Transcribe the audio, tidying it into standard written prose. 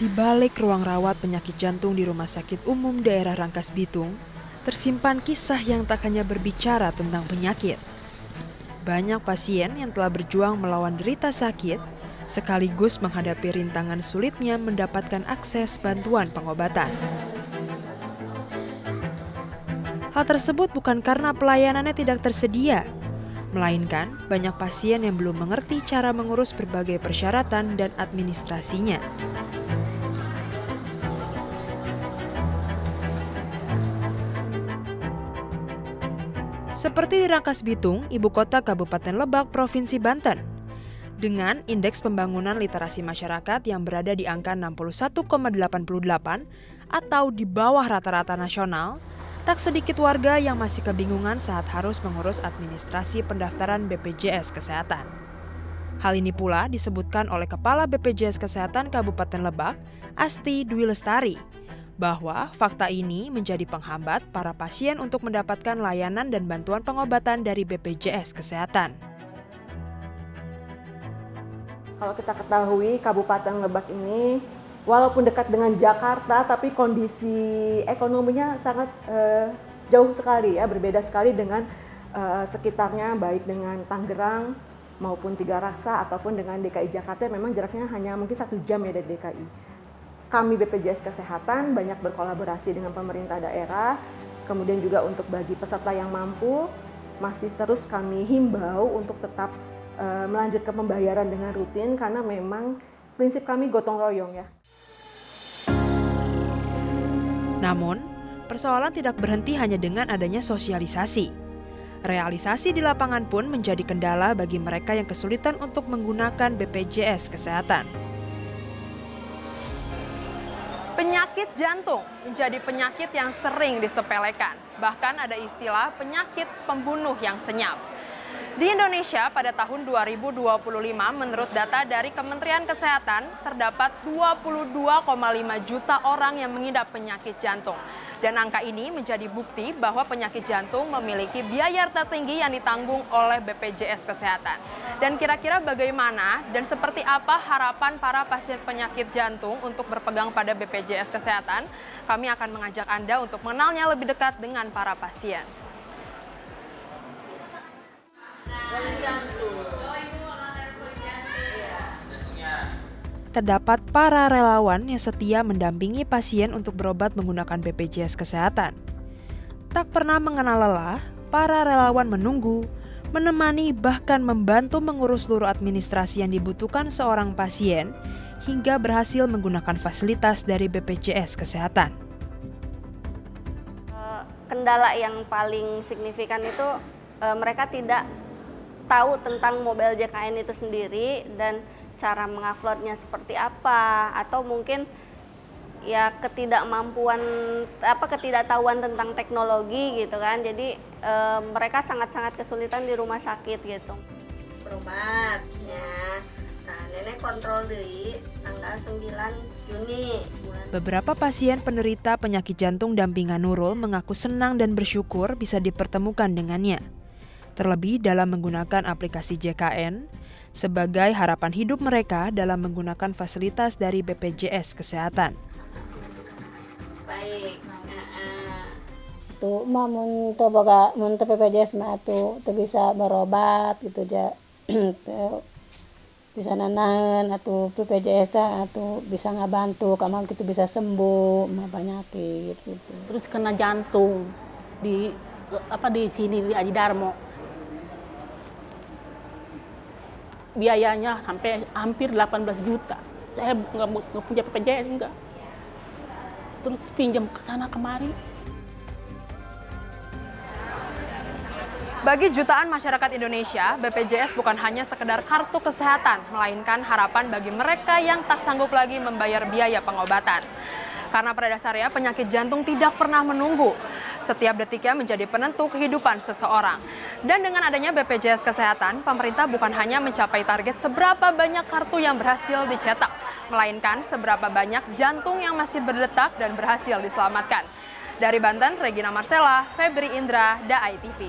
Di balik ruang rawat penyakit jantung di Rumah Sakit Umum Daerah Rangkas Bitung, tersimpan kisah yang tak hanya berbicara tentang penyakit. Banyak pasien yang telah berjuang melawan derita sakit, sekaligus menghadapi rintangan sulitnya mendapatkan akses bantuan pengobatan. Hal tersebut bukan karena pelayanannya tidak tersedia, melainkan banyak pasien yang belum mengerti cara mengurus berbagai persyaratan dan administrasinya. Seperti di Rangkas Bitung, ibu kota Kabupaten Lebak, Provinsi Banten. Dengan indeks pembangunan literasi masyarakat yang berada di angka 61,88 atau di bawah rata-rata nasional, tak sedikit warga yang masih kebingungan saat harus mengurus administrasi pendaftaran BPJS Kesehatan. Hal ini pula disebutkan oleh Kepala BPJS Kesehatan Kabupaten Lebak, Asti Dwi Lestari, bahwa fakta ini menjadi penghambat para pasien untuk mendapatkan layanan dan bantuan pengobatan dari BPJS Kesehatan. Kalau kita ketahui Kabupaten Lebak ini walaupun dekat dengan Jakarta tapi kondisi ekonominya sangat jauh sekali ya, berbeda sekali dengan sekitarnya, baik dengan Tangerang maupun Tiga Raksa ataupun dengan DKI Jakarta, memang jaraknya hanya mungkin 1 jam ya dari DKI. Kami BPJS Kesehatan banyak berkolaborasi dengan pemerintah daerah, kemudian juga untuk bagi peserta yang mampu, masih terus kami himbau untuk tetap melanjutkan pembayaran dengan rutin karena memang prinsip kami gotong royong ya. Namun, persoalan tidak berhenti hanya dengan adanya sosialisasi. Realisasi di lapangan pun menjadi kendala bagi mereka yang kesulitan untuk menggunakan BPJS Kesehatan. Penyakit jantung menjadi penyakit yang sering disepelekan. Bahkan ada istilah penyakit pembunuh yang senyap. Di Indonesia pada tahun 2025 menurut data dari Kementerian Kesehatan terdapat 22,5 juta orang yang mengidap penyakit jantung. Dan angka ini menjadi bukti bahwa penyakit jantung memiliki biaya tertinggi yang ditanggung oleh BPJS Kesehatan. Dan kira-kira bagaimana dan seperti apa harapan para pasien penyakit jantung untuk berpegang pada BPJS Kesehatan? Kami akan mengajak Anda untuk mengenalnya lebih dekat dengan para pasien. Terdapat para relawan yang setia mendampingi pasien untuk berobat menggunakan BPJS Kesehatan. Tak pernah mengenal lelah, para relawan menunggu, menemani bahkan membantu mengurus seluruh administrasi yang dibutuhkan seorang pasien hingga berhasil menggunakan fasilitas dari BPJS Kesehatan. Kendala yang paling signifikan itu mereka tidak tahu tentang mobile JKN itu sendiri dan cara menguploadnya seperti apa, atau mungkin ya ketidaktahuan tentang teknologi gitu kan. Jadi mereka sangat-sangat kesulitan di rumah sakit gitu. Berobatnya, nah nenek kontrol dari tanggal 9 Juni. Beberapa pasien penderita penyakit jantung dampingan Nurul mengaku senang dan bersyukur bisa dipertemukan dengannya. Terlebih dalam menggunakan aplikasi JKN, sebagai harapan hidup mereka dalam menggunakan fasilitas dari BPJS Kesehatan. Baik. Tuh mah mun teu BPJS mah tuh bisa berobat gitu aja. Bisa nanaeun atuh BPJS teh atuh bisa ngabantu kamang kitu bisa sembuh mah penyakit gitu. Terus kena jantung di sini di Adi Darmo. Biayanya sampai hampir 18 juta. Saya nggak punya BPJS enggak. Terus pinjam ke sana kemari. Bagi jutaan masyarakat Indonesia, BPJS bukan hanya sekedar kartu kesehatan, melainkan harapan bagi mereka yang tak sanggup lagi membayar biaya pengobatan. Karena pada dasarnya penyakit jantung tidak pernah menunggu. Setiap detiknya menjadi penentu kehidupan seseorang. Dan dengan adanya BPJS Kesehatan, pemerintah bukan hanya mencapai target seberapa banyak kartu yang berhasil dicetak, melainkan seberapa banyak jantung yang masih berdetak dan berhasil diselamatkan. Dari Banten, Regina Marcella, Febri Indra, DAI TV.